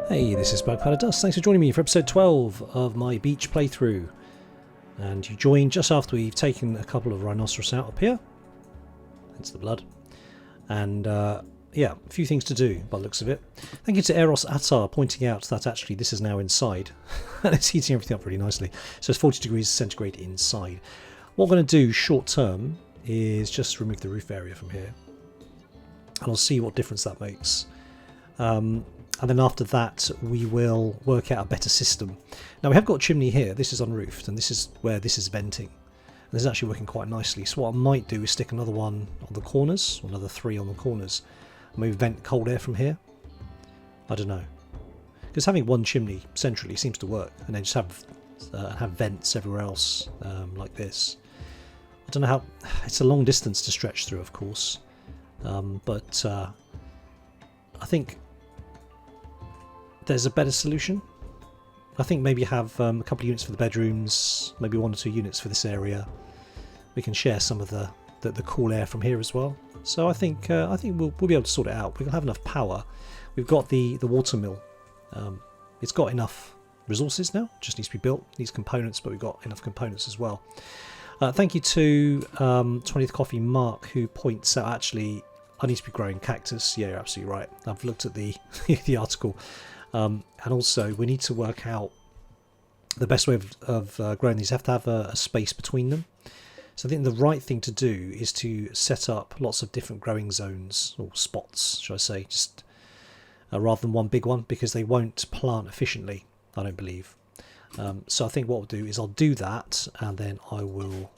Hey, this is Dust. Thanks for joining me for episode 12 of my beach playthrough. And you joined just after we've taken a couple of rhinoceros out up here. Hence the blood. And yeah, a few things to do by the looks of it. Thank you to Eros Attar pointing out that actually this is now inside. And it's heating everything up really nicely. So it's 40 degrees centigrade inside. What I'm going to do short term is just remove the roof area from here. And I'll see what difference that makes. And then after that we will work out a better system. Now we have got a chimney here, this is unroofed, and this is where this is venting. And this is actually working quite nicely, so what I might do is stick another one on the corners, or another 3 on the corners, and maybe vent cold air from here. I don't know. Because having one chimney centrally seems to work, and then just have vents everywhere else, like this. I don't know how... It's a long distance to stretch through, of course, but I think there's a better solution. I think maybe have a couple of units for the bedrooms, maybe 1 or 2 units for this area. We can share some of the cool air from here as well. So I think we'll be able to sort it out. We'll have enough power. We've got the water mill. It's got enough resources now. Just needs to be built. Needs components, but we've got enough components as well. Thank you to 20th Coffee Mark, who points out actually I need to be growing cactus. Yeah, you're absolutely right. I've looked at the the article. And also we need to work out the best way of growing these. You have to have a space between them. So I think the right thing to do is to set up lots of different growing zones, or spots, should I say, just rather than one big one, because they won't plant efficiently, I don't believe. So I think what we'll do is I'll do that, and then I will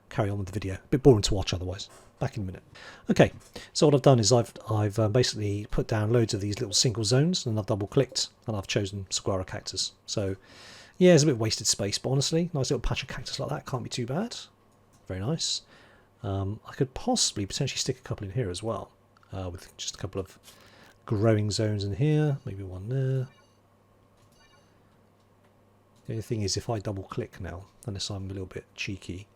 carry on with the video. A bit boring to watch otherwise. Back in a minute. Okay, so what I've done is I've basically put down loads of these little single zones, and I've double clicked and I've chosen saguaro cactus. So yeah, it's a bit wasted space, but honestly, nice little patch of cactus like that can't be too bad. Very nice. I could possibly potentially stick a couple in here as well, with just a couple of growing zones in here, maybe one there. The only thing is, if I double click now, unless I'm a little bit cheeky,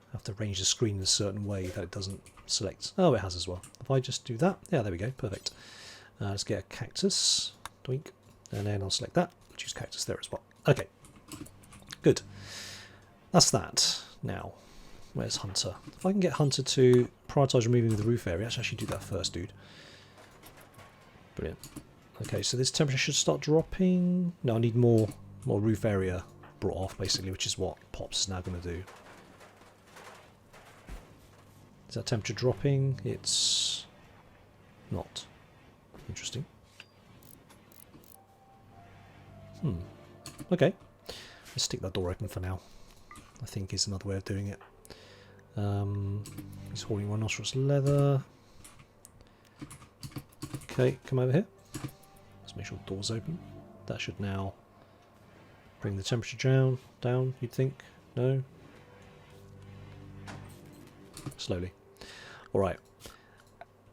I have to arrange the screen in a certain way that it doesn't select. Oh, it has as well. If I just do that, yeah, there we go, perfect. Let's get a cactus, doink, and then I'll select that, choose cactus there as well. Okay, good. That's that. Now, where's Hunter? If I can get Hunter to prioritise removing the roof area, let's actually do that first, dude. Brilliant. Okay, so this temperature should start dropping. No, I need more roof area brought off, basically, which is what Pops is now going to do. Is that temperature dropping? It's not. Interesting. Okay. Let's stick that door open for now. I think is another way of doing it. He's holding rhinoceros leather. Okay, come over here. Let's make sure the door's open. That should now bring the temperature down, you'd think? No? Slowly. Alright,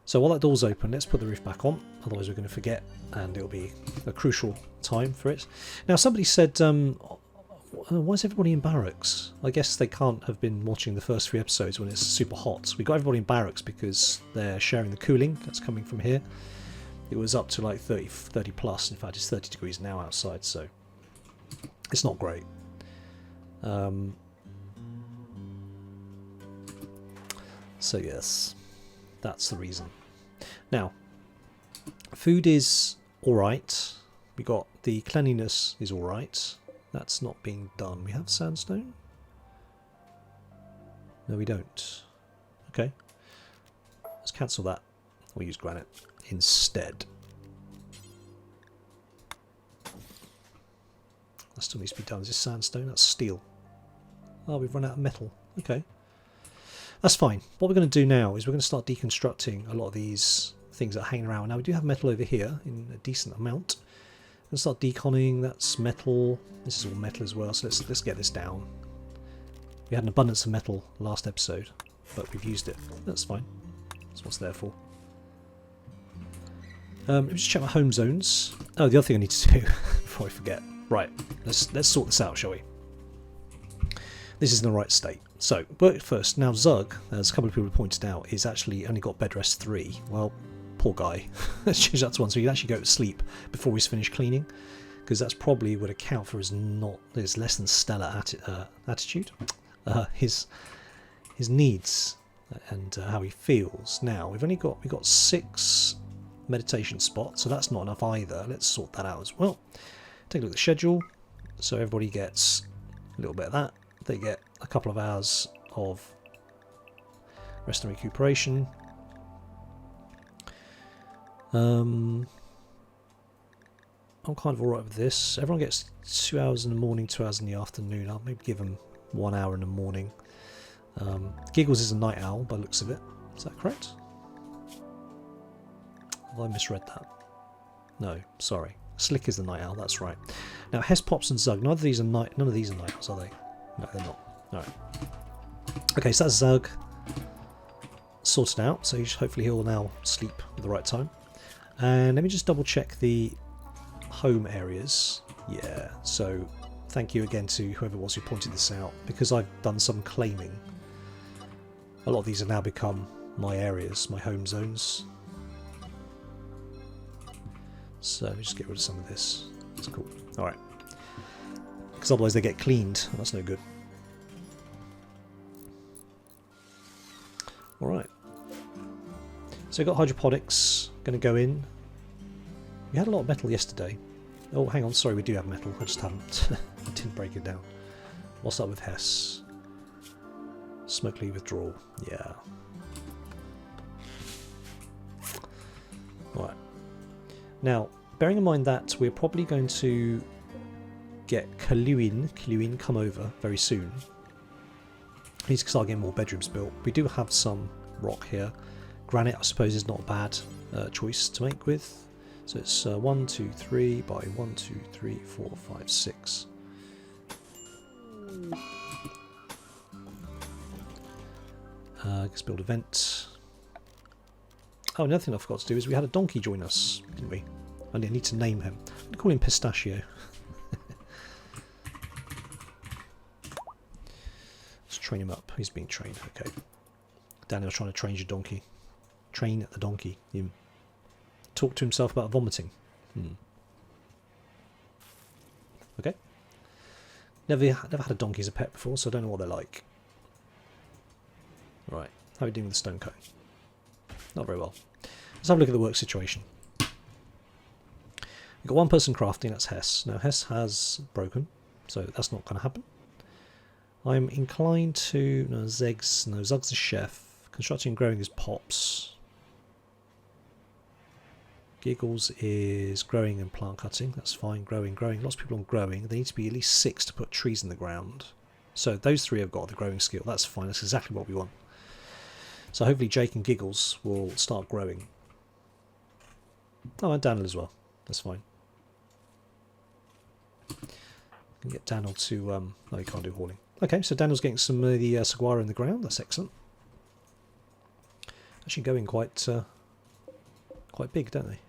so while that door's open, let's put the roof back on, otherwise we're going to forget, and it'll be a crucial time for it. Now somebody said, why is everybody in barracks? I guess they can't have been watching the first 3 episodes when it's super hot. We got everybody in barracks because they're sharing the cooling that's coming from here. It was up to like 30 plus, in fact it's 30 degrees now outside, so it's not great. So yes, that's the reason. Now, food is alright. We got the cleanliness is alright. That's not being done. We have sandstone? No, we don't. Okay. Let's cancel that. We'll use granite instead. That still needs to be done. Is this sandstone? That's steel. Oh, we've run out of metal. Okay. That's fine. What we're going to do now is we're going to start deconstructing a lot of these things that are hanging around. Now we do have metal over here in a decent amount. We're going to start deconning. That's metal. This is all metal as well. So let's get this down. We had an abundance of metal last episode, but we've used it. That's fine. That's what it's there for. Let me just check my home zones. Oh, the other thing I need to do before I forget. Right. Let's sort this out, shall we? This is in the right state. So, work first. Now Zug, as a couple of people have pointed out, is actually only got bed rest 3. Well, Poor guy. Let's change that to 1 so he can actually go to sleep before he's finished cleaning, because that's probably would account for his less than stellar attitude, his needs and how he feels. Now we've got 6 meditation spots, so that's not enough either. Let's sort that out as well. Take a look at the schedule. So everybody gets a little bit of that. They get a couple of hours of rest and recuperation. I'm kind of alright with this. Everyone gets 2 hours in the morning, 2 hours in the afternoon. I'll maybe give them 1 hour in the morning. Giggles is a night owl by the looks of it. Is that correct? Have I misread that? No, sorry. Slick is the night owl, that's right. Now Hess, Pops and Zug, none of these are night owls, are they? No, they're not. Alright. Okay, so that's Zug sorted out, so hopefully he'll now sleep at the right time. And let me just double check the home areas. Yeah, so thank you again to whoever it was who pointed this out, because I've done some claiming. A lot of these have now become my areas, my home zones. So let me just get rid of some of this. That's cool. Alright. Because otherwise they get cleaned. That's no good. Alright. So we've got hydroponics. Going to go in. We had a lot of metal yesterday. Oh, hang on. Sorry, we do have metal. I just haven't. I didn't break it down. What's up with Hess? Smoke-Lee withdrawal. Yeah. Alright. Now, bearing in mind that we're probably going to get Kaluin come over very soon. We need to start getting more bedrooms built. We do have some rock here. Granite, I suppose, is not a bad choice to make with. So it's 1, 2, 3 by 1, 2, 3, 4, 5, 6. Let's build a vent. Oh, another thing I forgot to do is we had a donkey join us, didn't we? I need to name him. I'm going to call him Pistachio. Let's train him up. He's being trained. Okay. Daniel's trying to train your donkey. Train the donkey. Him. Talk to himself about vomiting. Okay. Never had a donkey as a pet before, so I don't know what they're like. Right. How are we doing with the stone cutting? Not very well. Let's have a look at the work situation. We've got one person crafting, that's Hess. Now Hess has broken, so that's not going to happen. I'm inclined to... No, Zug's the chef. Constructing and growing is Pops. Giggles is growing and plant cutting. That's fine. Growing. Lots of people on growing. They need to be at least 6 to put trees in the ground. So those 3 have got the growing skill. That's fine. That's exactly what we want. So hopefully Jake and Giggles will start growing. Oh, and Daniel as well. That's fine. Can get Daniel to... no, he can't do hauling. Okay, so Daniel's getting some of the saguaro in the ground. That's excellent. Actually going quite big, don't they?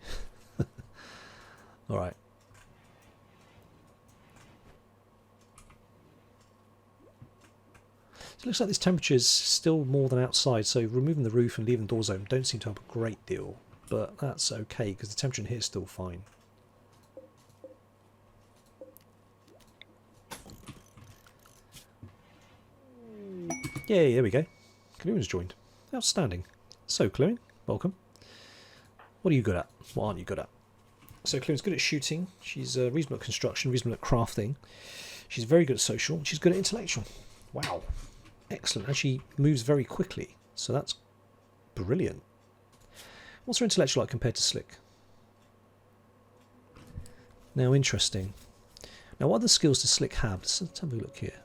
Alright. So it looks like this temperature is still more than outside, so removing the roof and leaving the doors open don't seem to help a great deal. But that's okay, because the temperature in here is still fine. Yay, there we go. Kaluin's joined. Outstanding. So, Kaluin, welcome. What are you good at? What aren't you good at? So, Kaluin's good at shooting. She's reasonable at construction, reasonable at crafting. She's very good at social. She's good at intellectual. Wow. Excellent. And she moves very quickly. So that's brilliant. What's her intellectual like compared to Slick? Now, interesting. Now, what other skills does Slick have? Let's have a look here.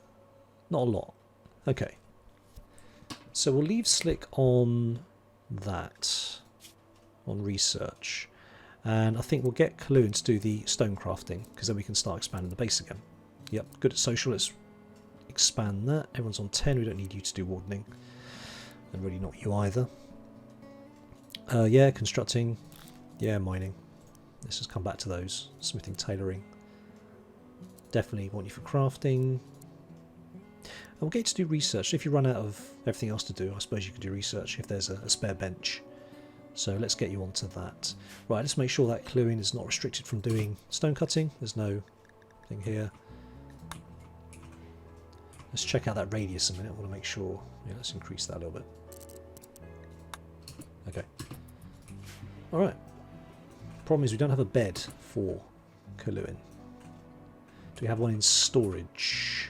Not a lot. Okay. So we'll leave Slick on that, on research. And I think we'll get Kaluin to do the stone crafting, because then we can start expanding the base again. Yep, good at social. Let's expand that. Everyone's on 10. We don't need you to do wardening. And really not you either. Yeah, constructing. Yeah, mining. Let's just come back to those. Smithing, tailoring. Definitely want you for crafting. And we'll get to do research. If you run out of everything else to do, I suppose you could do research if there's a spare bench. So let's get you onto that. Right, let's make sure that cluing is not restricted from doing stone cutting. There's no thing here. Let's check out that radius a minute. I want to make sure. Yeah, let's increase that a little bit. Okay. Alright. Problem is we don't have a bed for Kaluin. Do we have one in storage?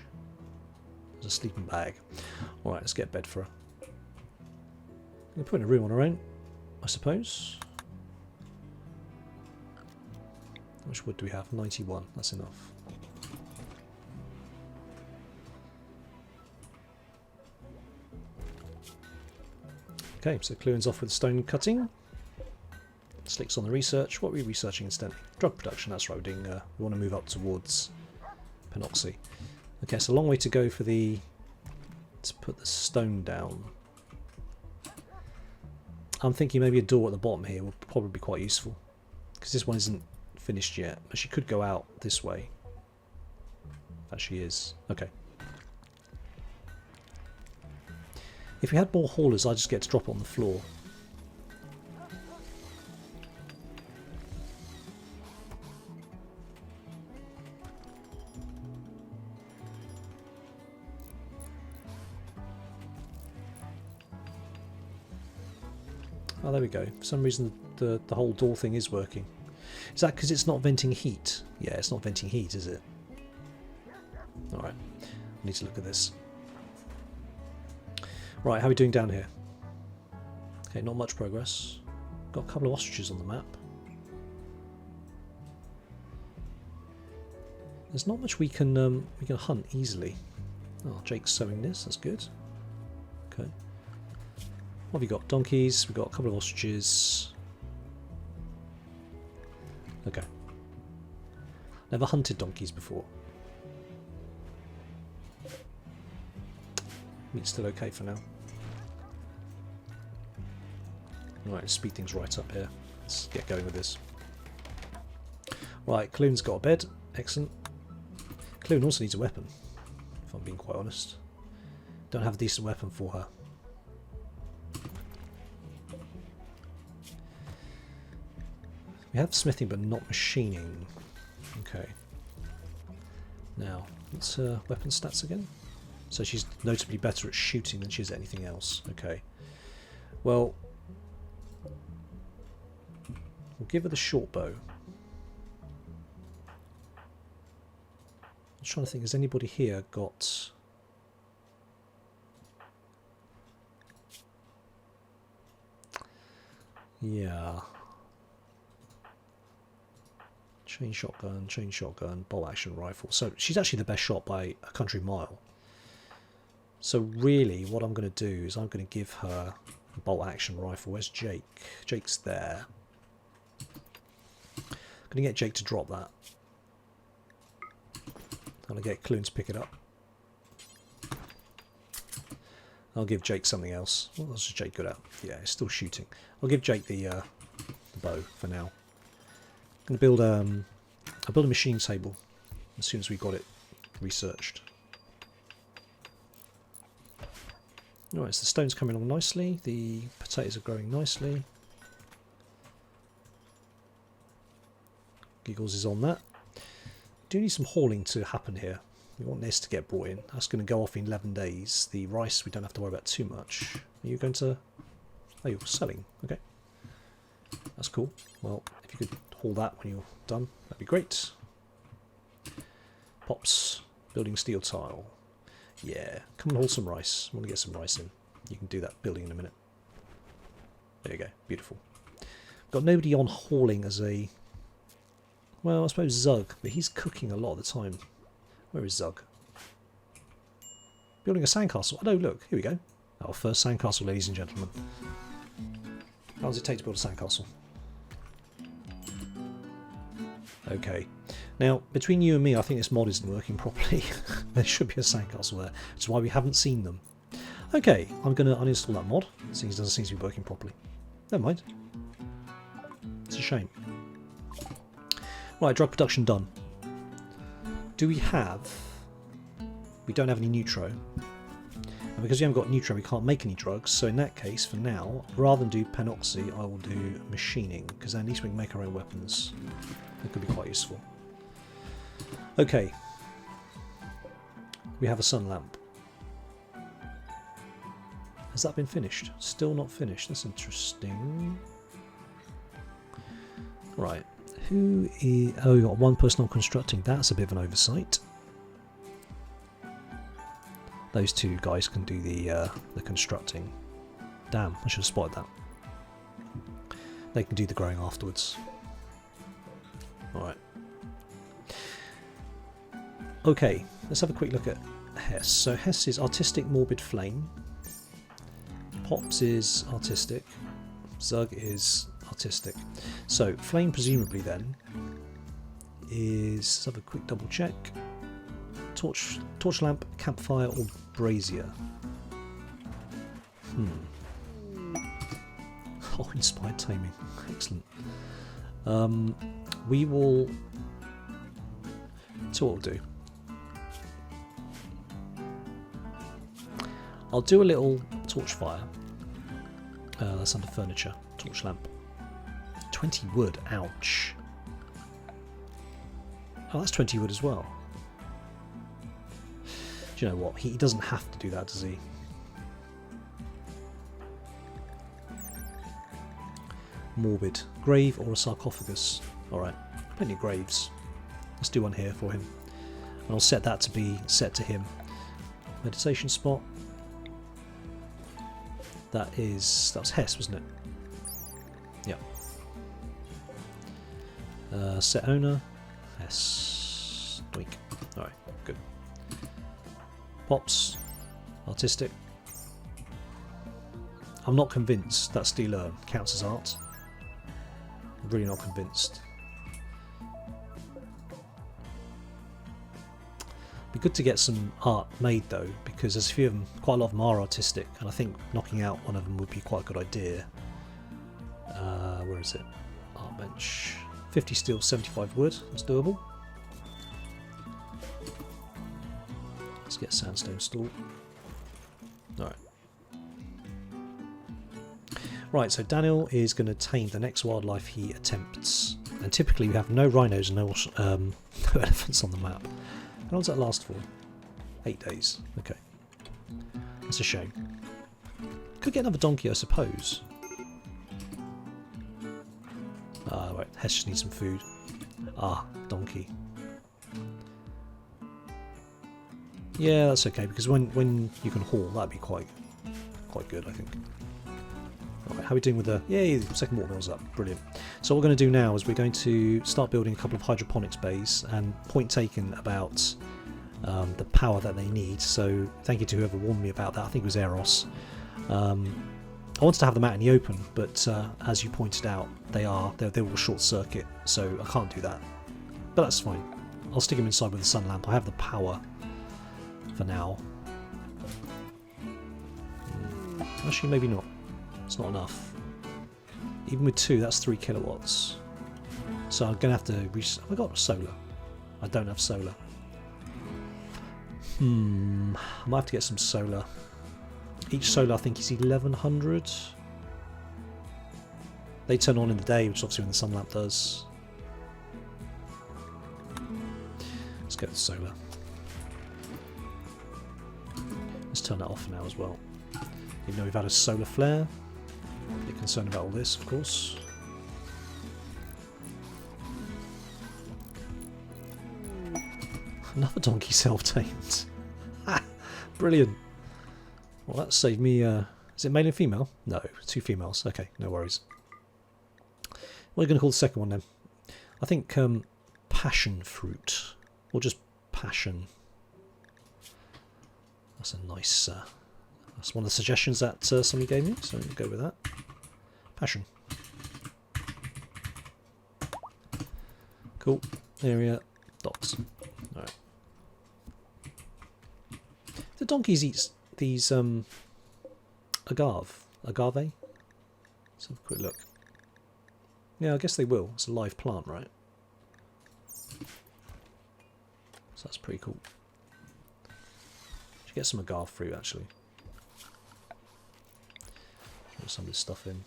There's a sleeping bag. Alright, let's get a bed for her. We can put in a room on her own, I suppose. How much wood do we have? 91. That's enough. Okay, so Cluin's off with stone cutting. Slick's on the research. What are we researching instead? Drug production, that's right. We're doing, we want to move up towards Penoxy. Okay, it's a long way to go for the... to put the stone down. I'm thinking maybe a door at the bottom here will probably be quite useful. Because this one isn't finished yet. But she could go out this way. That she is. Okay. If we had more haulers, I'd just get to drop it on the floor. Oh, there we go. For some reason the whole door thing is working. Is that because it's not venting heat? Yeah, it's not venting heat, is it? Alright. I need to look at this. Right, how are we doing down here? Okay, not much progress. Got a couple of ostriches on the map. There's not much we can hunt easily. Oh, Jake's sowing this. That's good. Okay. What have we got? Donkeys. We've got a couple of ostriches. Okay. Never hunted donkeys before. Meat's still okay for now. Right, let's speed things right up here. Let's get going with this. Right, Clune's got a bed. Excellent. Clune also needs a weapon, if I'm being quite honest. Don't have a decent weapon for her. We have smithing but not machining. Okay. Now, what's her weapon stats again? So she's notably better at shooting than she is at anything else. Okay. Well, we'll give her the short bow. I'm trying to think, has anybody here got... Yeah. Chain shotgun, bolt action rifle. So she's actually the best shot by a country mile. So really what I'm going to do is I'm going to give her a bolt action rifle. Where's Jake? Jake's there. I'm going to get Jake to drop that. I'm going to get Clune to pick it up. I'll give Jake something else. What else is Jake good at? Yeah, he's still shooting. I'll give Jake the bow for now. I'm going to build a machine table as soon as we got it researched. Alright, so the stone's coming along nicely. The potatoes are growing nicely. Giggles is on that. Do need some hauling to happen here. We want this to get brought in. That's going to go off in 11 days. The rice we don't have to worry about too much. Are you going to... Oh, you're selling. Okay. That's cool. Well, if you could haul that when you're done, that'd be great. Pops. Building steel tile. Yeah. Come and haul some rice. I want to get some rice in. You can do that building in a minute. There you go. Beautiful. Got nobody on hauling as a... Well, I suppose Zug, but he's cooking a lot of the time. Where is Zug? Building a sandcastle. Oh, no, look. Here we go. Our first sandcastle, ladies and gentlemen. How does it take to build a sandcastle? Okay. Now, between you and me, I think this mod isn't working properly. There should be a sandcastle there. That's why we haven't seen them. Okay, I'm going to uninstall that mod, since it doesn't seem to be working properly. Never mind. It's a shame. Right, drug production done. Do we have... We don't have any neutro. And we because we haven't got Nutro, we can't make any drugs, so in that case, for now, rather than do Penoxy, I will do Machining, because then at least we can make our own weapons. That could be quite useful. Okay. We have a sun lamp. Has that been finished? Still not finished. That's interesting. Right. Who is... Oh, we've got one person on constructing. That's a bit of an oversight. Those two guys can do the constructing. Damn, I should have spotted that. They can do the growing afterwards. Alright. Okay, let's have a quick look at Hess. So Hess is Artistic Morbid Flame. Pops is Artistic. Zug is Artistic. So Flame presumably then is... Let's have a quick double check. Torch lamp, campfire or brazier. Oh, inspired taming. Excellent. We will... So what we'll do. I'll do a little torch fire. That's under furniture. Torch lamp. 20 wood. Ouch. Oh, that's 20 wood as well. Do you know what? He doesn't have to do that, does he? Morbid. Grave or a sarcophagus. Alright. Plenty of graves. Let's do one here for him. And I'll set that to be set to him. Meditation spot. That was Hess, wasn't it? Yeah. Set owner. Hess. Doink. Alright, good. Pops. Artistic. I'm not convinced that Steel Urn counts as art. I'm really not convinced. Be good to get some art made though, because there's a few of them, quite a lot of them are artistic, and I think knocking out one of them would be quite a good idea. Where is it? Art bench. 50 steel, 75 wood. That's doable. Let's get sandstone stool. Alright. Right, so Daniel is going to tame the next wildlife he attempts. And typically we have no rhinos and no elephants on the map. How long does that last for? 8 days. Okay. That's a shame. Could get another donkey, I suppose. Right, Hess just needs some food. Ah, donkey. Yeah, that's okay, because when you can haul, that'd be quite good, I think. Alright, how are we doing with the... Yay, the second water mill's up. Brilliant. So what we're going to do now is we're going to start building a couple of hydroponics bays, and point taken about the power that they need. So thank you to whoever warned me about that. I think it was Eros. I wanted to have them out in the open, but as you pointed out, they will short circuit, so I can't do that. But that's fine. I'll stick them inside with the sun lamp. I have the power for now. Actually, maybe not. It's not enough. Even with 2, that's 3 kilowatts. So I'm going to have to... Have I got solar? I don't have solar. I might have to get some solar. Each solar I think is 1100. They turn on in the day, which is obviously when the sun lamp does. Let's get the solar. Let's turn that off for now as well. Even though we've had a solar flare. A bit concerned about all this, of course. Another donkey self-tamed. Brilliant. Well, that saved me... is it male and female? No, 2 females. Okay, no worries. What are you going to call the second one then? I think passion fruit. Or just passion. That's a nice... that's one of the suggestions that somebody gave me, so we'll go with that. Passion. Cool. Area. Dots. Alright. The donkeys eat these agave. Let's have a quick look. Yeah, I guess they will. It's a live plant, right? So that's pretty cool. Should get some agave fruit actually. Put some of this stuff in.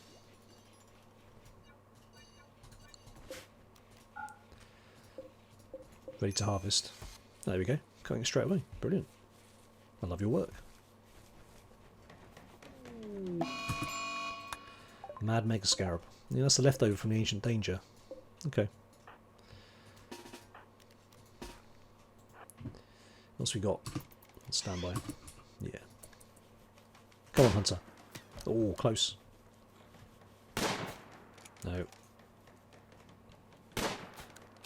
Ready to harvest. There we go. Cutting straight away. Brilliant. I love your work. Mad Mega Scarab. Yeah, that's the leftover from the Ancient Danger. Okay. What else we got? Stand by. Yeah. Come on, Hunter. Oh, close. No.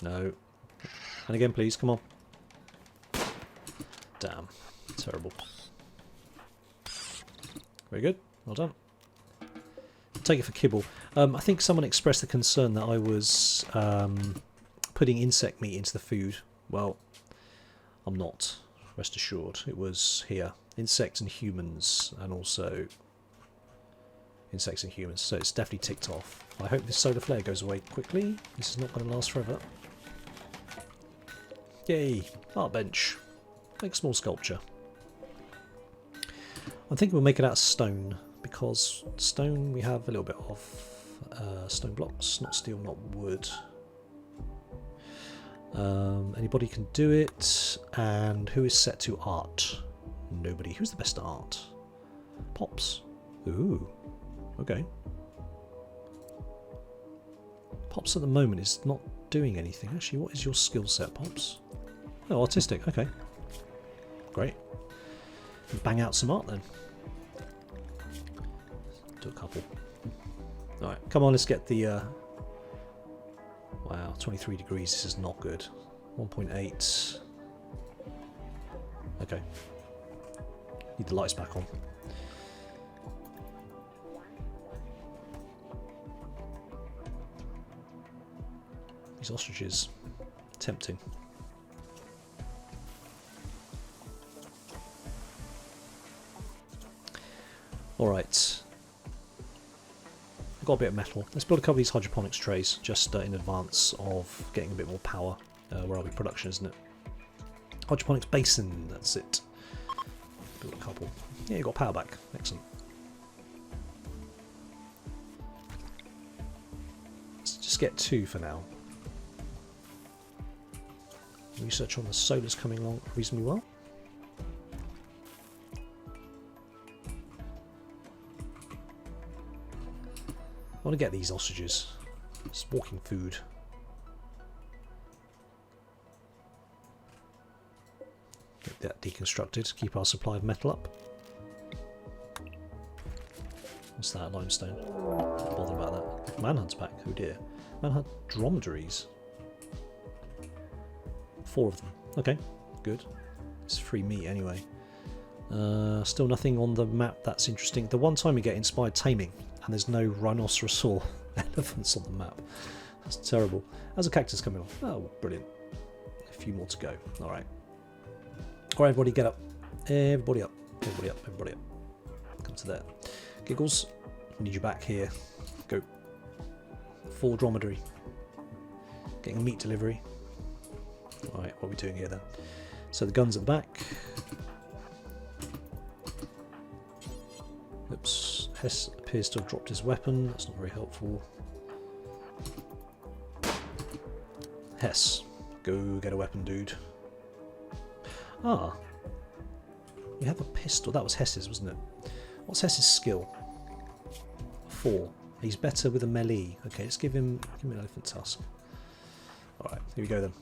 No. And again, please. Come on. Damn. Terrible. Very good. Well done. Take it for kibble. I think someone expressed the concern that I was putting insect meat into the food. Well, I'm not. Rest assured. It was here. Insects and humans, and also insects and humans. So it's definitely ticked off. I hope this solar flare goes away quickly. This is not going to last forever. Yay! Art bench. Make a small sculpture. I'm thinking we'll make it out of stone, because stone we have a little bit of stone blocks, not steel, not wood. Anybody can do it, and who is set to art? Nobody. Who's the best at art? Pops. Ooh, okay. Pops at the moment is not doing anything. Actually, what is your skill set, Pops? Oh, artistic. Okay, great. Bang out some art then. Do a couple. Alright, come on, let's get the... Wow, 23 degrees, this is not good. 1.8. Okay. Need the lights back on. These ostriches. Tempting. Alright. I've got a bit of metal. Let's build a couple of these hydroponics trays just in advance of getting a bit more power. Where are we? Production, isn't it? Hydroponics basin, that's it. Build a couple. Yeah, you got power back. Excellent. Let's just get 2 for now. Research on the solar's coming along reasonably well. I want to get these ostriches. It's walking food. Get that deconstructed to keep our supply of metal up. What's that? Limestone. Don't bother about that. Manhunt's back. Oh dear. Manhunt dromedarys. 4 of them. Okay, good. It's free meat anyway. Still nothing on the map that's interesting. The one time we get inspired taming, and there's no rhinoceros or elephants on the map. That's terrible. How's a cactus coming on? Oh, brilliant. A few more to go. Alright. Alright, everybody get up. Everybody up. Everybody up. Everybody up. Come to there. Giggles, I need you back here. Go. 4 dromedary. Getting a meat delivery. Alright, what are we doing here then? So the gun's at the back. Oops. Hess appears to have dropped his weapon. That's not very helpful. Hess, go get a weapon, dude. Ah. You have a pistol. That was Hess's, wasn't it? What's Hess's skill? 4. He's better with a melee. Okay, let's give him an elephant tusk. Alright, here we go then.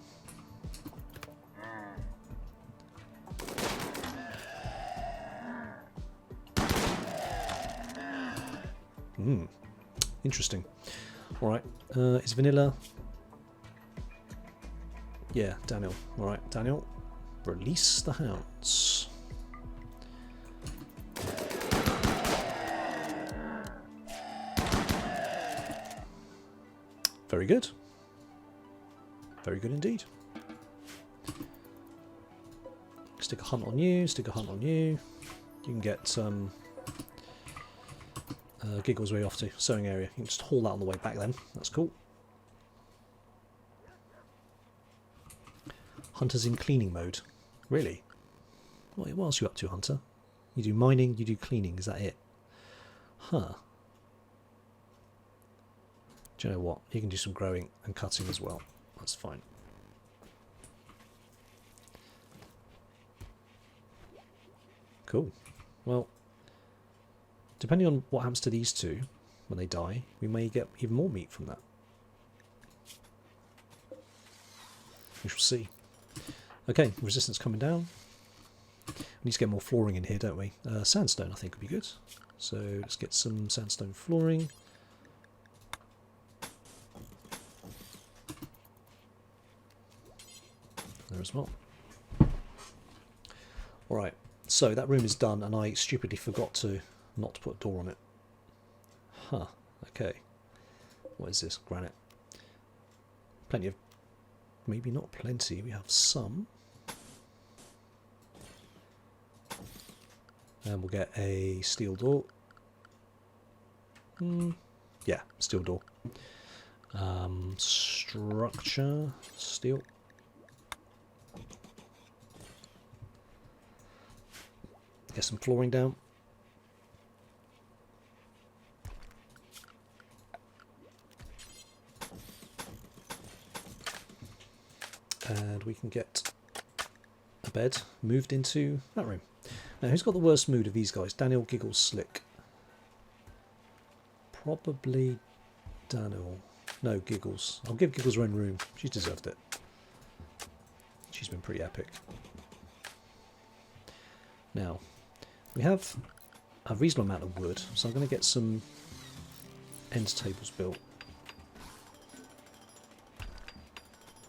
Interesting. Alright, is Vanilla... Yeah, Daniel. Alright, Daniel. Release the hounds. Very good. Very good indeed. Stick a hunt on you, stick a hunt on you. You can get some... Giggles way off to sewing area. You can just haul that on the way back then. That's cool. Hunter's in cleaning mode. Really? What else are you up to, Hunter? You do mining, you do cleaning. Is that it? Huh. Do you know what? You can do some growing and cutting as well. That's fine. Cool. Well, depending on what happens to these two when they die, we may get even more meat from that. We shall see. Okay, resistance coming down. We need to get more flooring in here, don't we? Sandstone, I think, would be good. So let's get some sandstone flooring. There as well. Alright, so that room is done, and I stupidly forgot to not put a door on it. Huh, okay. What is this? Granite. Plenty of... Maybe not plenty, we have some. And we'll get a steel door. Yeah, steel door. Structure, steel. Get some flooring down. And we can get a bed moved into that room. Now, who's got the worst mood of these guys? Daniel, Giggles, Slick. Probably Daniel. No, Giggles. I'll give Giggles her own room. She's deserved it. She's been pretty epic. Now, we have a reasonable amount of wood, so I'm going to get some end tables built.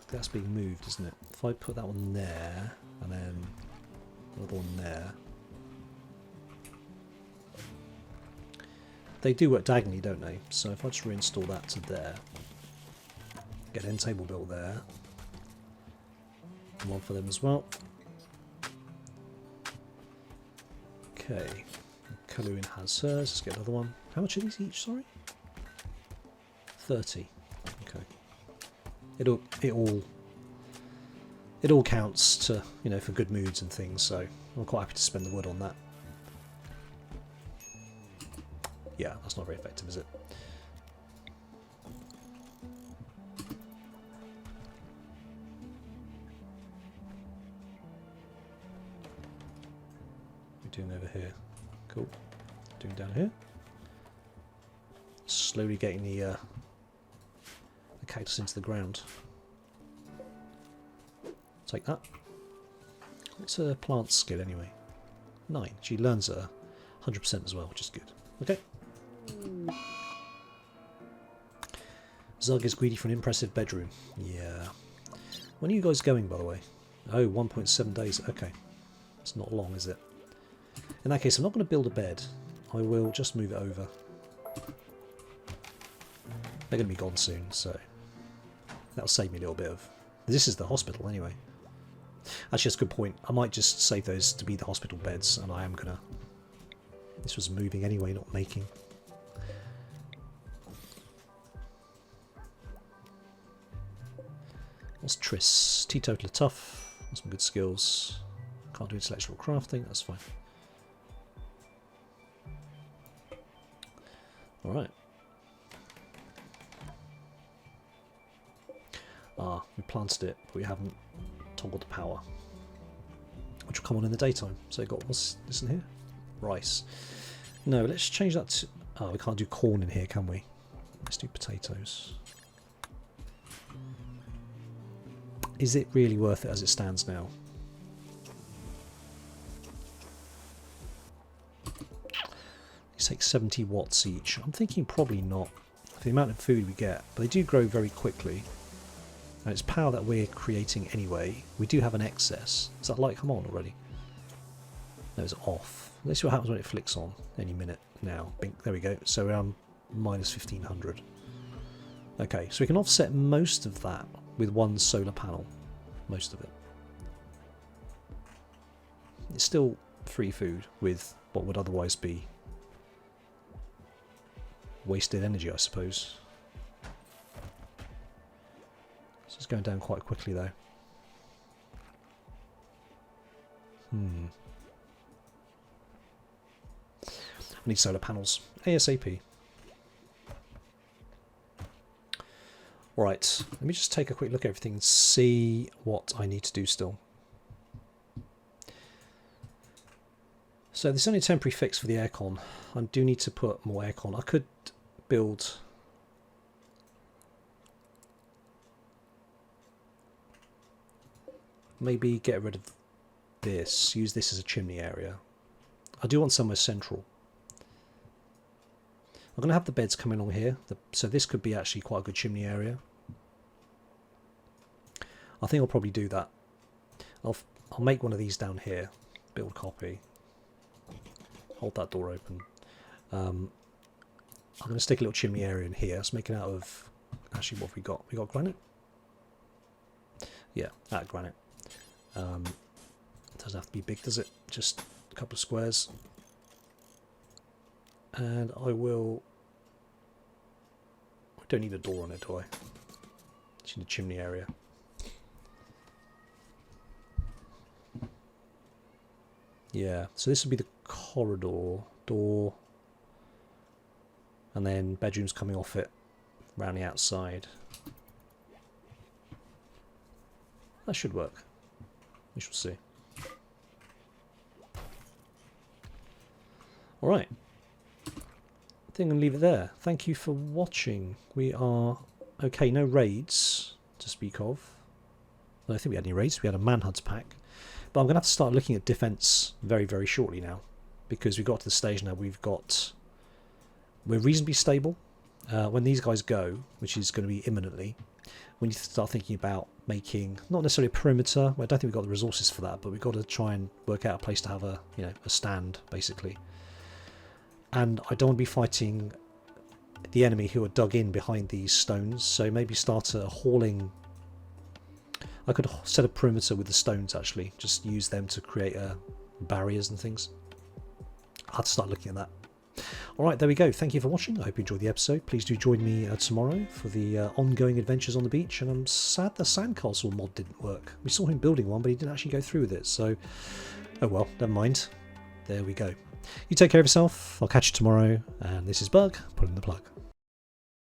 That's being moved, isn't it? If I put that one there, and then another one there. They do work diagonally, don't they? So if I just reinstall that to there, get an end table built there, and one for them as well. Okay, Kaluin has hers. Let's get another one. How much are these each? Sorry, 30. Okay, it all counts to, you know, for good moods and things. So I'm quite happy to spend the wood on that. Yeah, that's not very effective, is it? What are we doing over here? Cool. Doing down here. Slowly getting the cactus into the ground. Take that. What's her plant skill anyway? 9. She learns 100% as well, which is good. Okay. Zug is greedy for an impressive bedroom. Yeah. When are you guys going, by the way? Oh, 1.7 days. Okay. It's not long, is it? In that case, I'm not going to build a bed. I will just move it over. They're going to be gone soon, so that'll save me a little bit of... This is the hospital, anyway. Actually, that's a good point. I might just save those to be the hospital beds, and I am going to... This was moving anyway, not making. What's Triss? Teetotaler tough. Got some good skills. Can't do intellectual crafting, that's fine. Alright. Ah, we planted it, but we haven't toggled the power. Which will come on in the daytime. So got, what's this in here? Rice. No, let's change that to... Oh, we can't do corn in here, can we? Let's do potatoes. Is it really worth it as it stands now? These take 70 watts each. I'm thinking probably not, for the amount of food we get. But they do grow very quickly. And it's power that we're creating anyway. We do have an excess. Is that light come on already? No, it's off. Let's see what happens when it flicks on any minute now. Bink, there we go. So we're on minus 1500. Okay, so we can offset most of that with one solar panel. Most of it. It's still free food with what would otherwise be wasted energy, I suppose. This is going down quite quickly though. I need solar panels. ASAP. Alright, let me just take a quick look at everything and see what I need to do still. So there's only a temporary fix for the aircon. I do need to put more aircon. I could build... maybe get rid of this, use this as a chimney area. I do want somewhere central. I'm going to have the beds coming along here, so this could be actually quite a good chimney area. I think I'll probably do that. I'll make one of these down here, build copy. Hold that door open. I'm going to stick a little chimney area in here. Let's make it out of... actually, what have we got? We got granite? Yeah, out of granite. It doesn't have to be big, does it? Just a couple of squares. And I will... I don't need a door on it, do I? Just need a chimney area. Yeah, so this would be the corridor door, and then bedrooms coming off it around the outside. That should work. We shall see. Alright. I think I'm going to leave it there. Thank you for watching. We are okay, no raids to speak of. I don't think we had any raids, we had a manhunt pack. But I'm going to have to start looking at defence very, very shortly now. Because we've got to the stage now we're reasonably stable. When these guys go, which is going to be imminently, we need to start thinking about making, not necessarily a perimeter, well, I don't think we've got the resources for that, but we've got to try and work out a place to have a, you know, a stand, basically. And I don't want to be fighting the enemy who are dug in behind these stones, so maybe start a hauling... I could set a perimeter with the stones, actually. Just use them to create barriers and things. I'll have to start looking at that. Alright, there we go. Thank you for watching. I hope you enjoyed the episode. Please do join me tomorrow for the ongoing adventures on the beach. And I'm sad the sandcastle mod didn't work. We saw him building one, but he didn't actually go through with it. So, oh well, never mind. There we go. You take care of yourself. I'll catch you tomorrow. And this is Bug, pulling the plug.